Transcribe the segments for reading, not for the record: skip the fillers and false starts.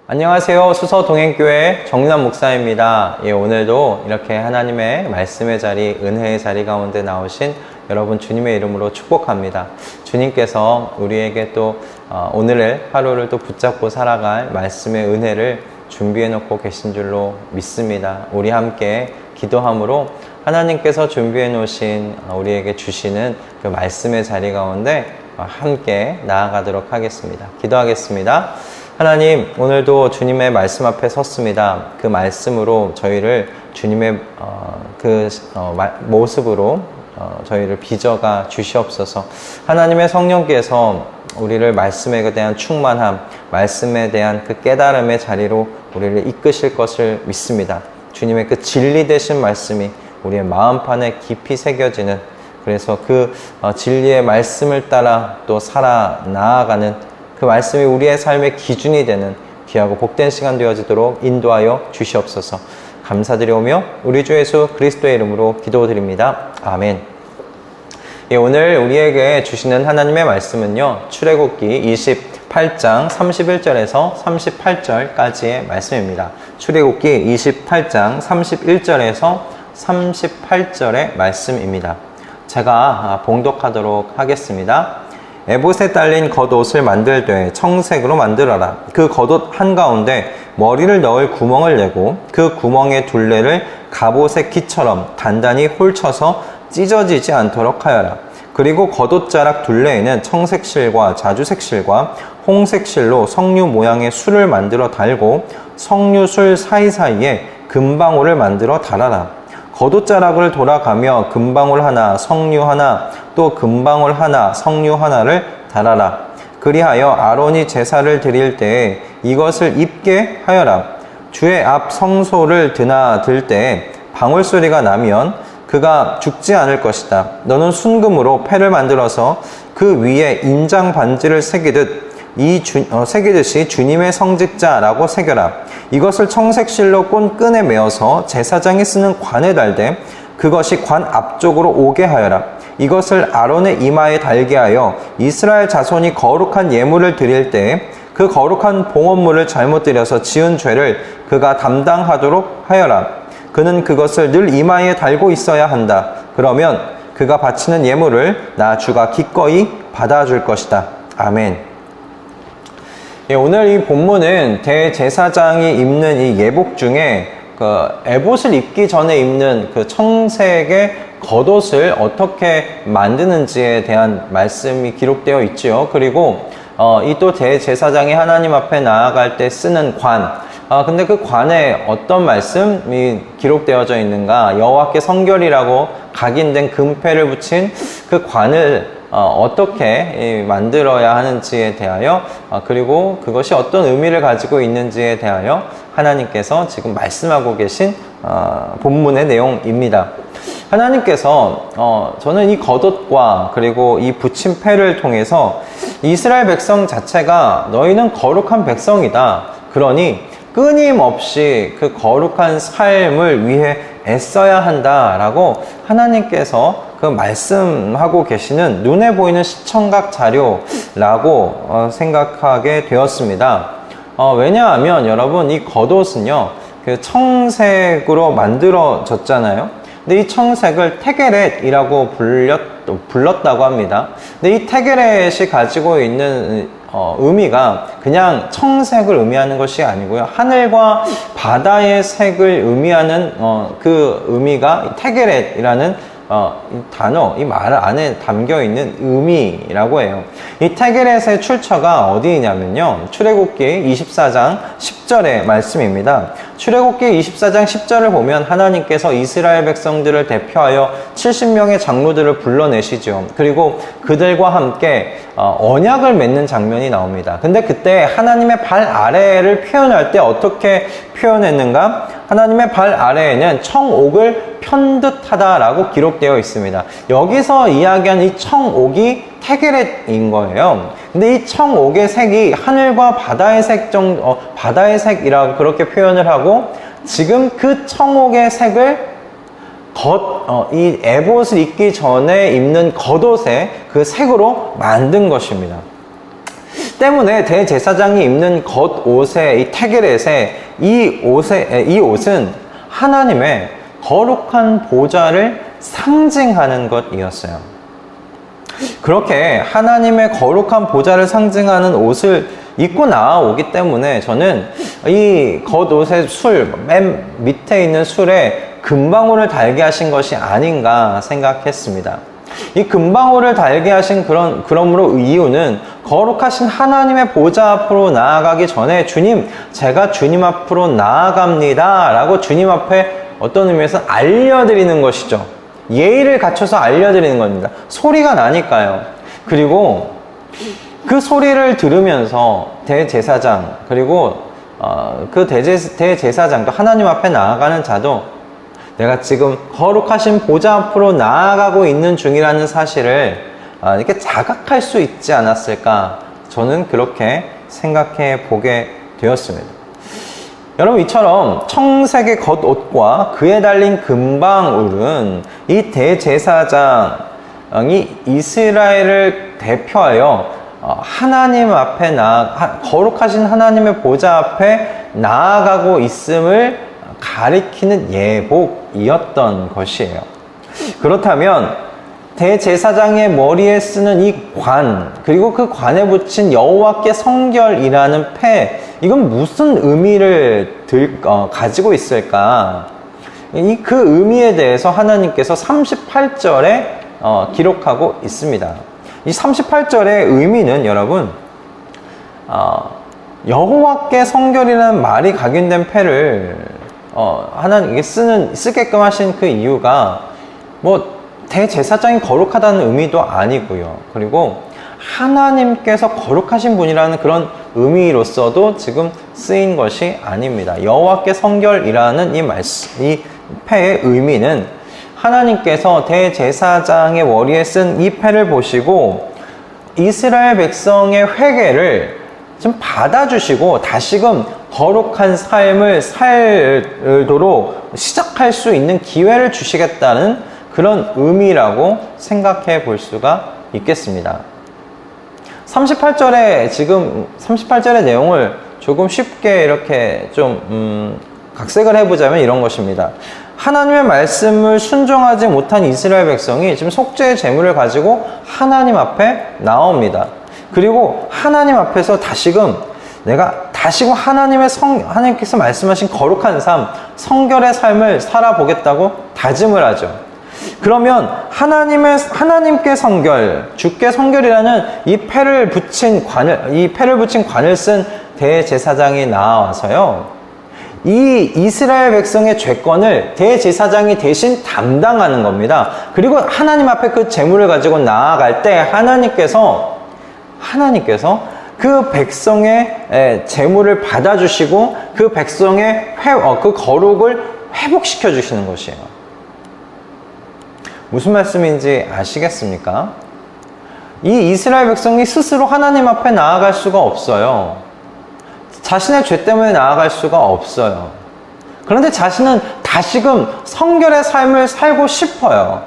안녕하세요. 수서동행교회 정남 목사입니다. 오늘도 이렇게 하나님의 말씀의 자리, 은혜의 자리 가운데 나오신 여러분 주님의 이름으로 축복합니다. 주님께서 우리에게 또 오늘의 하루를 또 붙잡고 살아갈 말씀의 은혜를 준비해 놓고 계신 줄로 믿습니다. 우리 함께 기도함으로 하나님께서 준비해 놓으신 우리에게 주시는 그 말씀의 자리 가운데 함께 나아가도록 하겠습니다. 기도하겠습니다. 하나님, 오늘도 주님의 말씀 앞에 섰습니다. 그 말씀으로 저희를 주님의 모습으로 저희를 빚어가 주시옵소서. 하나님의 성령께서 우리를 말씀에 대한 충만함, 말씀에 대한 그 깨달음의 자리로 우리를 이끄실 것을 믿습니다. 주님의 그 진리 되신 말씀이 우리의 마음판에 깊이 새겨지는, 그래서 그 진리의 말씀을 따라 또 살아 나아가는 그 말씀이 우리의 삶의 기준이 되는 귀하고 복된 시간 되어지도록 인도하여 주시옵소서. 감사드리오며 우리 주 예수 그리스도의 이름으로 기도드립니다. 아멘. 오늘 우리에게 주시는 하나님의 말씀은요, 출애굽기 28장 31절에서 38절까지의 말씀입니다. 출애굽기 28장 31절에서 38절의 말씀입니다. 제가 봉독하도록 하겠습니다. 에봇에 딸린 겉옷을 만들되 청색으로 만들어라. 그 겉옷 한가운데 머리를 넣을 구멍을 내고 그 구멍의 둘레를 갑옷의 기처럼 단단히 홀쳐서 찢어지지 않도록 하여라. 그리고 겉옷자락 둘레에는 청색실과 자주색실과 홍색실로 석류 모양의 술을 만들어 달고 석류술 사이사이에 금방울을 만들어 달아라. 겉옷자락을 돌아가며 금방울 하나, 석류 하나, 또 금방울 하나, 석류 하나를 달아라. 그리하여 아론이 제사를 드릴 때에 이것을 입게 하여라. 주의 앞 성소를 드나들 때에 방울소리가 나면 그가 죽지 않을 것이다. 너는 순금으로 패를 만들어서 그 위에 인장 반지를 새기듯이 주님의 성직자라고 새겨라. 이것을 청색실로 끈에 매어서 제사장이 쓰는 관에 달되 그것이 관 앞쪽으로 오게 하여라. 이것을 아론의 이마에 달게 하여 이스라엘 자손이 거룩한 예물을 드릴 때에 그 거룩한 봉헌물을 잘못 드려서 지은 죄를 그가 담당하도록 하여라. 그는 그것을 늘 이마에 달고 있어야 한다. 그러면 그가 바치는 예물을 나 주가 기꺼이 받아줄 것이다. 아멘. 오늘 이 본문은 대제사장이 입는 이 예복 중에 에봇을 입기 전에 입는 그 청색의 겉옷을 어떻게 만드는지에 대한 말씀이 기록되어 있지요. 그리고 이 또 대제사장이 하나님 앞에 나아갈 때 쓰는 관, 근데 그 관에 어떤 말씀이 기록되어져 있는가? 여호와께 성결이라고 각인된 금패를 붙인 그 관을 어떻게 만들어야 하는지에 대하여, 그리고 그것이 어떤 의미를 가지고 있는지에 대하여 하나님께서 지금 말씀하고 계신 본문의 내용입니다. 하나님께서 저는 이 겉옷과 그리고 이 붙인 패를 통해서 이스라엘 백성 자체가 너희는 거룩한 백성이다. 그러니 끊임없이 그 거룩한 삶을 위해 애써야 한다라고 하나님께서 그 말씀하고 계시는 눈에 보이는 시청각 자료라고 생각하게 되었습니다. 왜냐하면 여러분, 이 겉옷은요, 그 청색으로 만들어졌잖아요. 근데 이 청색을 테게렛이라고 불렀다고 합니다. 근데 이 테게렛이 가지고 있는 의미가 그냥 청색을 의미하는 것이 아니고요, 하늘과 바다의 색을 의미하는 그 의미가 테게렛이라는 이 단어, 이 말 안에 담겨 있는 의미라고 해요. 이 테게렛의 출처가 어디냐면요, 출애굽기 24장 10절의 말씀입니다. 출애굽기 24장 10절을 보면 하나님께서 이스라엘 백성들을 대표하여 70명의 장로들을 불러내시죠. 그리고 그들과 함께 언약을 맺는 장면이 나옵니다. 근데 그때 하나님의 발 아래를 표현할 때 어떻게 표현했는가? 하나님의 발 아래에는 청옥을 편듯하다라고 기록되어 있습니다. 여기서 이야기하는 이 청옥이 테게렛인 거예요. 근데 이 청옥의 색이 하늘과 바다의 색 정도, 바다의 색이라고 그렇게 표현을 하고, 지금 그 청옥의 색을 이 에봇을 입기 전에 입는 겉옷의 그 색으로 만든 것입니다. 때문에 대제사장이 입는 겉옷의 이 테게렛의 이 옷은 하나님의 거룩한 보좌를 상징하는 것이었어요. 그렇게 하나님의 거룩한 보좌를 상징하는 옷을 입고 나오기 때문에 저는 이 겉옷의 맨 밑에 있는 술에 금방울을 달게 하신 것이 아닌가 생각했습니다. 이 금방울을 달게 하신 그러므로 이유는 거룩하신 하나님의 보좌 앞으로 나아가기 전에 주님, 제가 주님 앞으로 나아갑니다 라고 주님 앞에 어떤 의미에서 알려드리는 것이죠. 예의를 갖춰서 알려드리는 겁니다. 소리가 나니까요. 그리고 그 소리를 들으면서 대제사장, 그리고 그 대제사장도 하나님 앞에 나아가는 자도 내가 지금 거룩하신 보좌 앞으로 나아가고 있는 중이라는 사실을 이렇게 자각할 수 있지 않았을까, 저는 그렇게 생각해 보게 되었습니다. 여러분, 이처럼 청색의 겉옷과 그에 달린 금방울은 이 대제사장이 이스라엘을 대표하여 하나님 앞에 거룩하신 하나님의 보좌 앞에 나아가고 있음을 가리키는 예복이었던 것이에요. 그렇다면 대제사장의 머리에 쓰는 이 관, 그리고 그 관에 붙인 여호와께 성결이라는 패, 이건 무슨 의미를 가지고 있을까? 그 의미에 대해서 하나님께서 38절에 기록하고 있습니다. 이 38절의 의미는 여러분, 여호와께 성결이라는 말이 각인된 패를 하나님께 쓰게끔 하신 그 이유가 대제사장이 거룩하다는 의미도 아니고요. 그리고 하나님께서 거룩하신 분이라는 그런 의미로서도 지금 쓰인 것이 아닙니다. 여호와께 성결이라는 이 패의 의미는 하나님께서 대제사장의 머리에 쓴 이 패를 보시고 이스라엘 백성의 회개를 좀 받아주시고 다시금 거룩한 삶을 살도록 시작할 수 있는 기회를 주시겠다는 그런 의미라고 생각해 볼 수가 있겠습니다. 38절의 내용을 조금 쉽게 이렇게 좀 각색을 해보자면 이런 것입니다. 하나님의 말씀을 순종하지 못한 이스라엘 백성이 지금 속죄의 제물을 가지고 하나님 앞에 나옵니다. 그리고 하나님 앞에서 다시금 하나님께서 말씀하신 거룩한 삶, 성결의 삶을 살아보겠다고 다짐을 하죠. 그러면 하나님께 성결, 주께 성결이라는 이 패를 붙인 관을 쓴 대제사장이 나와서요, 이 이스라엘 백성의 죄권을 대제사장이 대신 담당하는 겁니다. 그리고 하나님 앞에 그 제물을 가지고 나아갈 때 하나님께서 그 백성의 제물을 받아주시고 그 백성의 그 거룩을 회복시켜 주시는 것이에요. 무슨 말씀인지 아시겠습니까? 이 이스라엘 백성이 스스로 하나님 앞에 나아갈 수가 없어요. 자신의 죄 때문에 나아갈 수가 없어요. 그런데 자신은 다시금 성결의 삶을 살고 싶어요.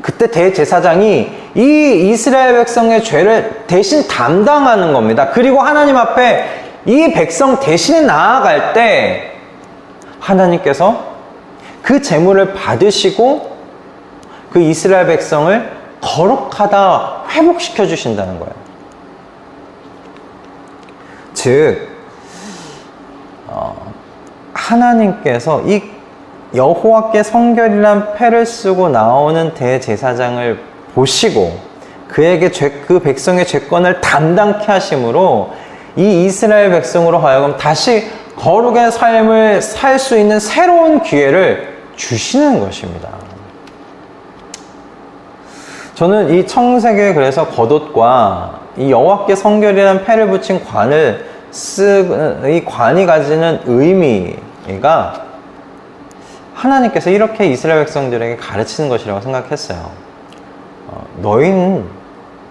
그때 대제사장이 이 이스라엘 백성의 죄를 대신 담당하는 겁니다. 그리고 하나님 앞에 이 백성 대신에 나아갈 때 하나님께서 그 제물을 받으시고 그 이스라엘 백성을 거룩하다 회복시켜 주신다는 거예요. 즉 하나님께서 이 여호와께 성결이란 패를 쓰고 나오는 대제사장을 보시고 그에게 그 백성의 죄권을 담당케 하심으로 이 이스라엘 백성으로 하여금 다시 거룩의 삶을 살 수 있는 새로운 기회를 주시는 것입니다. 저는 이 청색의 그래서 겉옷과 이 여호와께 성결이라는 패를 붙인 이 관이 가지는 의미가 하나님께서 이렇게 이스라엘 백성들에게 가르치는 것이라고 생각했어요. 너희는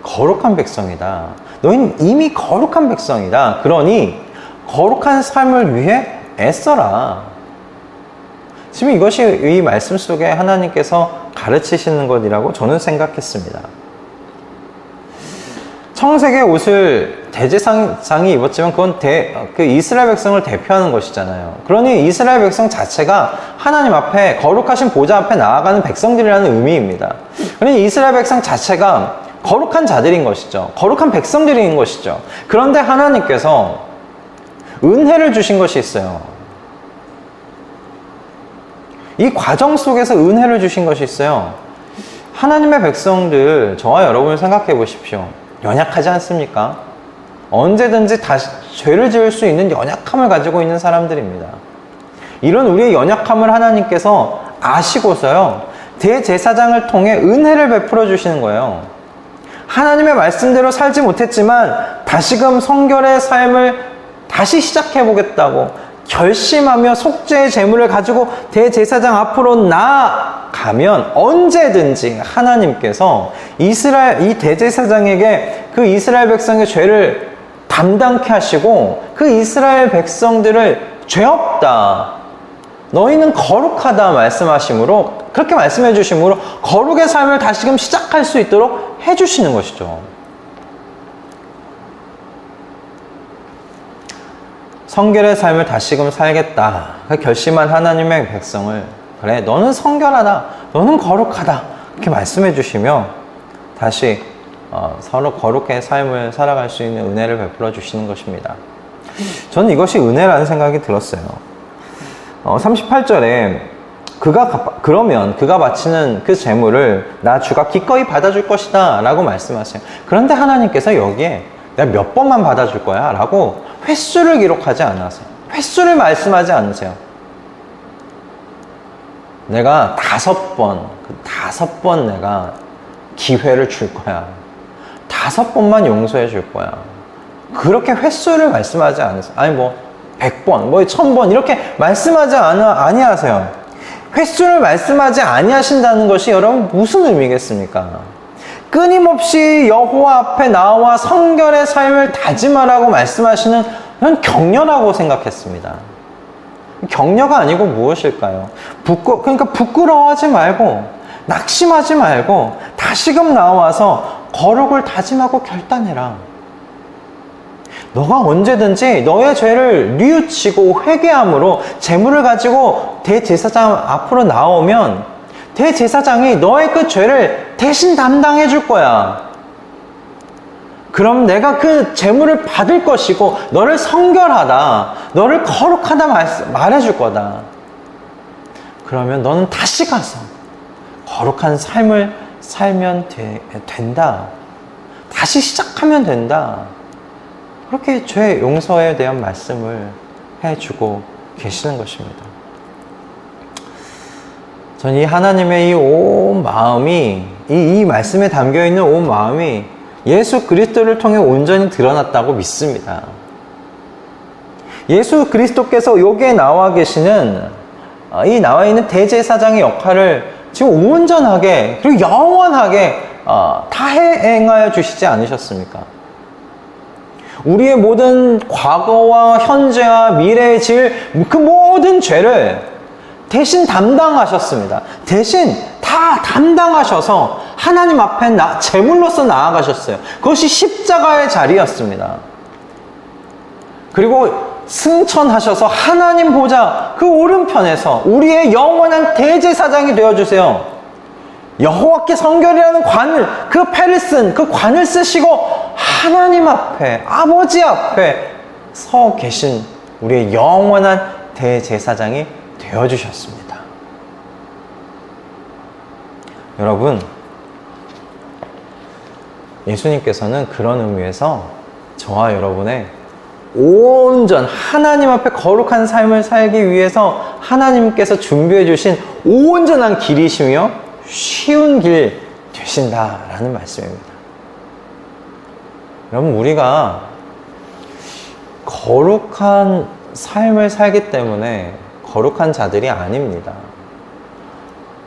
거룩한 백성이다. 너희는 이미 거룩한 백성이다. 그러니 거룩한 삶을 위해 애써라. 지금 이것이 이 말씀 속에 하나님께서 가르치시는 것이라고 저는 생각했습니다. 청색의 옷을 대제사장이 입었지만 그건 그 이스라엘 백성을 대표하는 것이잖아요. 그러니 이스라엘 백성 자체가 하나님 앞에 거룩하신 보좌 앞에 나아가는 백성들이라는 의미입니다. 그러니 이스라엘 백성 자체가 거룩한 자들인 것이죠. 거룩한 백성들인 것이죠. 그런데 하나님께서 은혜를 주신 것이 있어요. 이 과정 속에서 은혜를 주신 것이 있어요. 하나님의 백성들, 저와 여러분을 생각해 보십시오. 연약하지 않습니까? 언제든지 다시 죄를 지을 수 있는 연약함을 가지고 있는 사람들입니다. 이런 우리의 연약함을 하나님께서 아시고서요, 대제사장을 통해 은혜를 베풀어 주시는 거예요. 하나님의 말씀대로 살지 못했지만 다시금 성결의 삶을 다시 시작해 보겠다고 결심하며 속죄의 제물을 가지고 대제사장 앞으로 나아가면 언제든지 하나님께서 이 대제사장에게 그 이스라엘 백성의 죄를 담당케 하시고 그 이스라엘 백성들을 죄 없다, 너희는 거룩하다 말씀하심으로, 그렇게 말씀해 주심으로 거룩의 삶을 다시금 시작할 수 있도록 해 주시는 것이죠. 성결의 삶을 다시금 살겠다 결심한 하나님의 백성을, 그래 너는 성결하다, 너는 거룩하다, 이렇게 말씀해 주시며 다시 서로 거룩의 삶을 살아갈 수 있는 은혜를 베풀어 주시는 것입니다. 저는 이것이 은혜라는 생각이 들었어요. 38절에 그러면 그가 바치는 그 제물을 나 주가 기꺼이 받아줄 것이다 라고 말씀하세요. 그런데 하나님께서 여기에 내가 몇 번만 받아줄 거야 라고 횟수를 기록하지 않으세요. 횟수를 말씀하지 않으세요. 내가 5번, 그 5번 내가 기회를 줄 거야. 5번만 용서해 줄 거야. 그렇게 횟수를 말씀하지 않으세요. 아니 100번, 1000번 이렇게 말씀하지 아니하세요. 횟수를 말씀하지 아니하신다는 것이 여러분 무슨 의미겠습니까? 끊임없이 여호와 앞에 나와 성결의 삶을 다짐하라고 말씀하시는 건 격려라고 생각했습니다. 격려가 아니고 무엇일까요? 그러니까 부끄러워하지 말고 낙심하지 말고 다시금 나와서 거룩을 다짐하고 결단해라. 너가 언제든지 너의 죄를 뉘우치고 회개함으로 제물을 가지고 대제사장 앞으로 나오면 대제사장이 너의 그 죄를 대신 담당해 줄 거야. 그럼 내가 그 제물을 받을 것이고 너를 성결하다, 너를 거룩하다 말해 줄 거다. 그러면 너는 다시 가서 거룩한 삶을 살면 된다. 다시 시작하면 된다. 그렇게 죄 용서에 대한 말씀을 해주고 계시는 것입니다. 전 이 하나님의 이 온 마음이, 이 말씀에 담겨있는 온 마음이 예수 그리스도를 통해 온전히 드러났다고 믿습니다. 예수 그리스도께서 여기에 나와 계시는, 이 나와 있는 대제사장의 역할을 지금 온전하게 그리고 영원하게 다 행하여 주시지 않으셨습니까? 우리의 모든 과거와 현재와 미래에 지을 그 모든 죄를 대신 담당하셨습니다. 대신 다 담당하셔서 하나님 앞에 제물로서 나아가셨어요. 그것이 십자가의 자리였습니다. 그리고 승천하셔서 하나님 보좌 그 오른편에서 우리의 영원한 대제사장이 되어주세요. 여호와께 성결이라는 관을, 그 페르슨, 그 관을 쓰시고 하나님 앞에, 아버지 앞에 서 계신 우리의 영원한 대제사장이 되어주셨습니다. 여러분, 예수님께서는 그런 의미에서 저와 여러분의 온전 하나님 앞에 거룩한 삶을 살기 위해서 하나님께서 준비해 주신 온전한 길이시며 쉬운 길 되신다라는 말씀입니다. 여러분, 우리가 거룩한 삶을 살기 때문에 거룩한 자들이 아닙니다.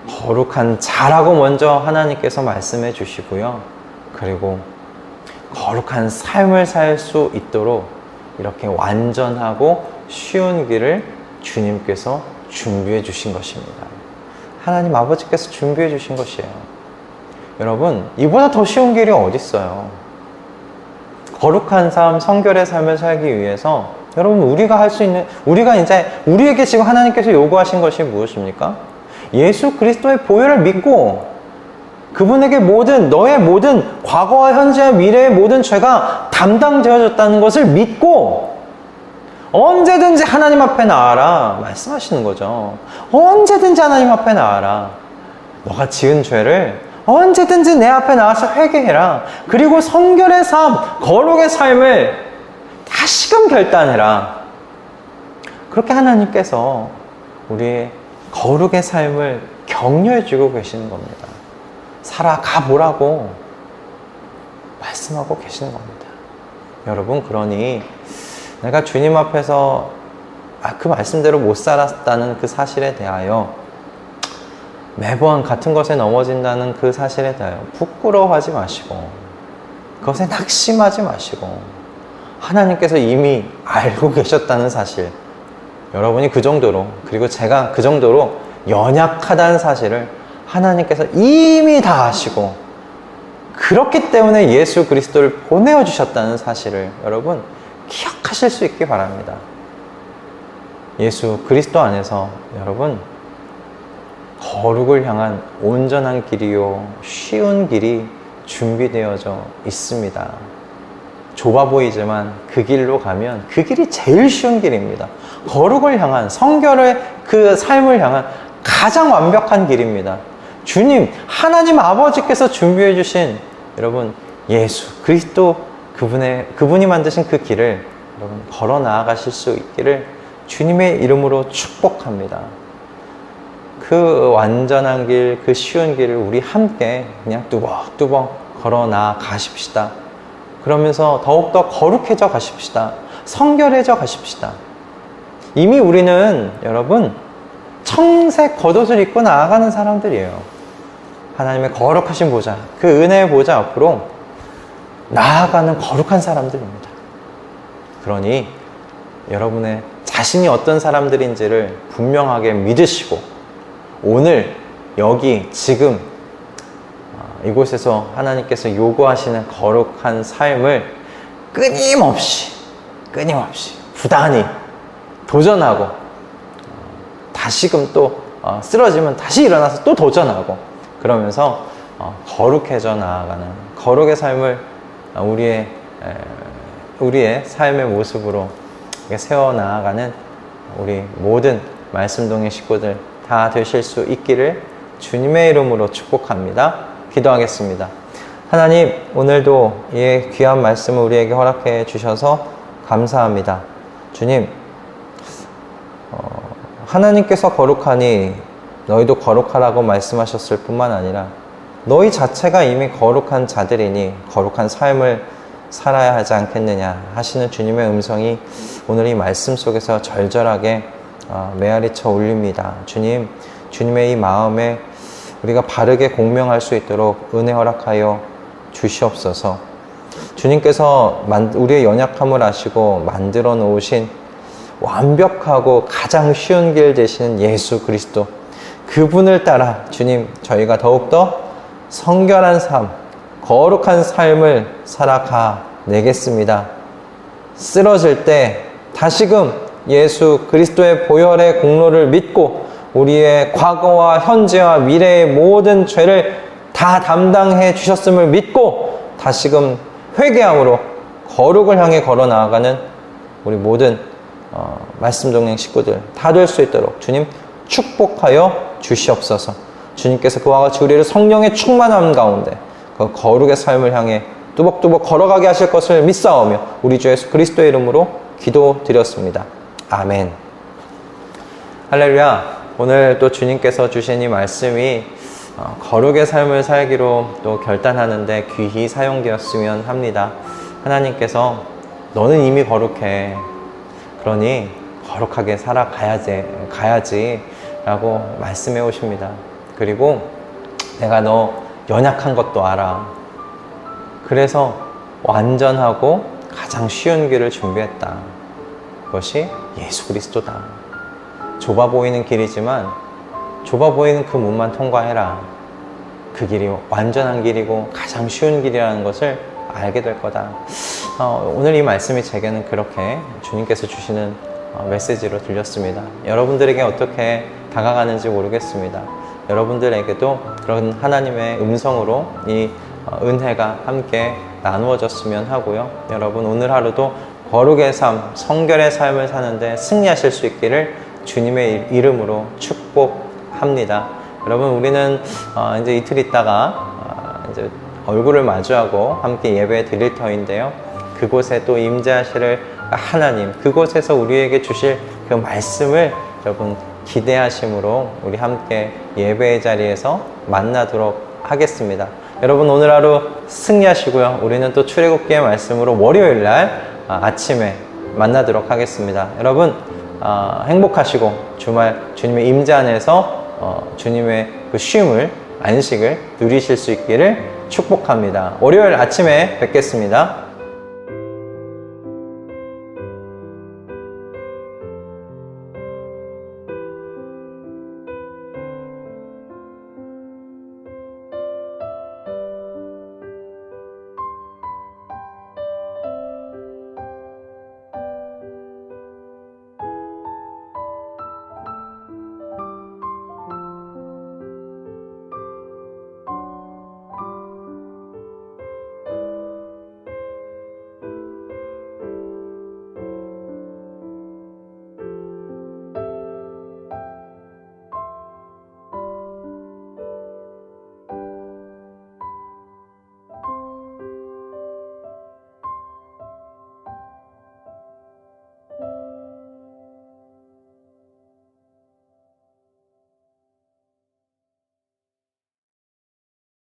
거룩한 자라고 먼저 하나님께서 말씀해 주시고요. 그리고 거룩한 삶을 살 수 있도록 이렇게 완전하고 쉬운 길을 주님께서 준비해 주신 것입니다. 하나님 아버지께서 준비해 주신 것이에요. 여러분, 이보다 더 쉬운 길이 어디 있어요? 거룩한 삶, 성결의 삶을 살기 위해서 여러분, 우리가 할 수 있는, 우리에게 지금 하나님께서 요구하신 것이 무엇입니까? 예수 그리스도의 보혈을 믿고 그분에게 너의 모든 과거와 현재와 미래의 모든 죄가 담당되어졌다는 것을 믿고 언제든지 하나님 앞에 나와라 말씀하시는 거죠. 언제든지 하나님 앞에 나와라. 너가 지은 죄를 언제든지 내 앞에 나와서 회개해라. 그리고 성결의 삶, 거룩의 삶을 다시금 결단해라. 그렇게 하나님께서 우리의 거룩의 삶을 격려해 주고 계시는 겁니다. 살아가 보라고 말씀하고 계시는 겁니다. 여러분, 그러니 내가 주님 앞에서 그 말씀대로 못 살았다는 그 사실에 대하여, 매번 같은 것에 넘어진다는 그 사실에 대하여 부끄러워하지 마시고, 그것에 낙심하지 마시고, 하나님께서 이미 알고 계셨다는 사실, 여러분이 그 정도로, 그리고 제가 그 정도로 연약하다는 사실을 하나님께서 이미 다 아시고, 그렇기 때문에 예수 그리스도를 보내어 주셨다는 사실을 여러분 기억하실 수 있기 바랍니다. 예수 그리스도 안에서 여러분, 거룩을 향한 온전한 길이요 쉬운 길이 준비되어져 있습니다. 좁아 보이지만 그 길로 가면 그 길이 제일 쉬운 길입니다. 거룩을 향한, 성결의 그 삶을 향한 가장 완벽한 길입니다. 주님, 하나님 아버지께서 준비해 주신 여러분 예수 그리스도, 그분이 만드신 그 길을 여러분 걸어 나아가실 수 있기를 주님의 이름으로 축복합니다. 그 완전한 길, 그 쉬운 길을 우리 함께 그냥 뚜벅뚜벅 걸어 나아가십시다. 그러면서 더욱더 거룩해져 가십시다. 성결해져 가십시다. 이미 우리는 여러분 청색 겉옷을 입고 나아가는 사람들이에요. 하나님의 거룩하신 보좌, 그 은혜의 보좌 앞으로 나아가는 거룩한 사람들입니다. 그러니 여러분의 자신이 어떤 사람들인지를 분명하게 믿으시고, 오늘 여기 지금 이곳에서 하나님께서 요구하시는 거룩한 삶을 끊임없이 부단히 도전하고, 다시금 또 쓰러지면 다시 일어나서 또 도전하고, 그러면서 거룩해져 나아가는 거룩의 삶을 우리의 삶의 모습으로 세워 나아가는 우리 모든 말씀동의 식구들 다 되실 수 있기를 주님의 이름으로 축복합니다. 기도하겠습니다. 하나님, 오늘도 이 귀한 말씀을 우리에게 허락해 주셔서 감사합니다. 주님, 하나님께서 거룩하니 너희도 거룩하라고 말씀하셨을 뿐만 아니라 너희 자체가 이미 거룩한 자들이니 거룩한 삶을 살아야 하지 않겠느냐 하시는 주님의 음성이 오늘 이 말씀 속에서 절절하게 메아리쳐 울립니다. 주님, 주님의 이 마음에 우리가 바르게 공명할 수 있도록 은혜 허락하여 주시옵소서. 주님께서 우리의 연약함을 아시고 만들어 놓으신 완벽하고 가장 쉬운 길 되시는 예수 그리스도, 그분을 따라 주님, 저희가 더욱더 성결한 삶, 거룩한 삶을 살아가 내겠습니다. 쓰러질 때 다시금 예수 그리스도의 보혈의 공로를 믿고 우리의 과거와 현재와 미래의 모든 죄를 다 담당해 주셨음을 믿고 다시금 회개함으로 거룩을 향해 걸어 나아가는 우리 모든 말씀 동행 식구들 다 될 수 있도록 주님 축복하여 주시옵소서. 주님께서 그와 같이 우리를 성령의 충만함 가운데 그 거룩의 삶을 향해 뚜벅뚜벅 걸어가게 하실 것을 믿사오며 우리 주 예수 그리스도의 이름으로 기도드렸습니다. 아멘. 할렐루야. 오늘 또 주님께서 주신 이 말씀이 거룩의 삶을 살기로 또 결단하는데 귀히 사용되었으면 합니다. 하나님께서 너는 이미 거룩해. 그러니 거룩하게 가야지 라고 말씀해 오십니다. 그리고 내가 너 연약한 것도 알아. 그래서 완전하고 가장 쉬운 길을 준비했다. 그것이 예수 그리스도다. 좁아 보이는 길이지만 좁아 보이는 그 문만 통과해라. 그 길이 완전한 길이고 가장 쉬운 길이라는 것을 알게 될 거다. 오늘 이 말씀이 제게는 그렇게 주님께서 주시는 메시지로 들렸습니다. 여러분들에게 어떻게 다가가는지 모르겠습니다. 여러분들에게도 그런 하나님의 음성으로 이 은혜가 함께 나누어졌으면 하고요. 여러분 오늘 하루도 거룩의 삶, 성결의 삶을 사는데 승리하실 수 있기를 주님의 이름으로 축복합니다. 여러분 우리는 이제 이틀 있다가 이제 얼굴을 마주하고 함께 예배 드릴 터인데요. 그곳에 또 임재하실 하나님, 그곳에서 우리에게 주실 그 말씀을 여러분 기대하심으로 우리 함께 예배의 자리에서 만나도록 하겠습니다. 여러분 오늘 하루 승리하시고요. 우리는 또 출애굽기의 말씀으로 월요일 날 아침에 만나도록 하겠습니다. 여러분 행복하시고 주말 주님의 임재 안에서 주님의 그 쉼을, 안식을 누리실 수 있기를 축복합니다. 월요일 아침에 뵙겠습니다.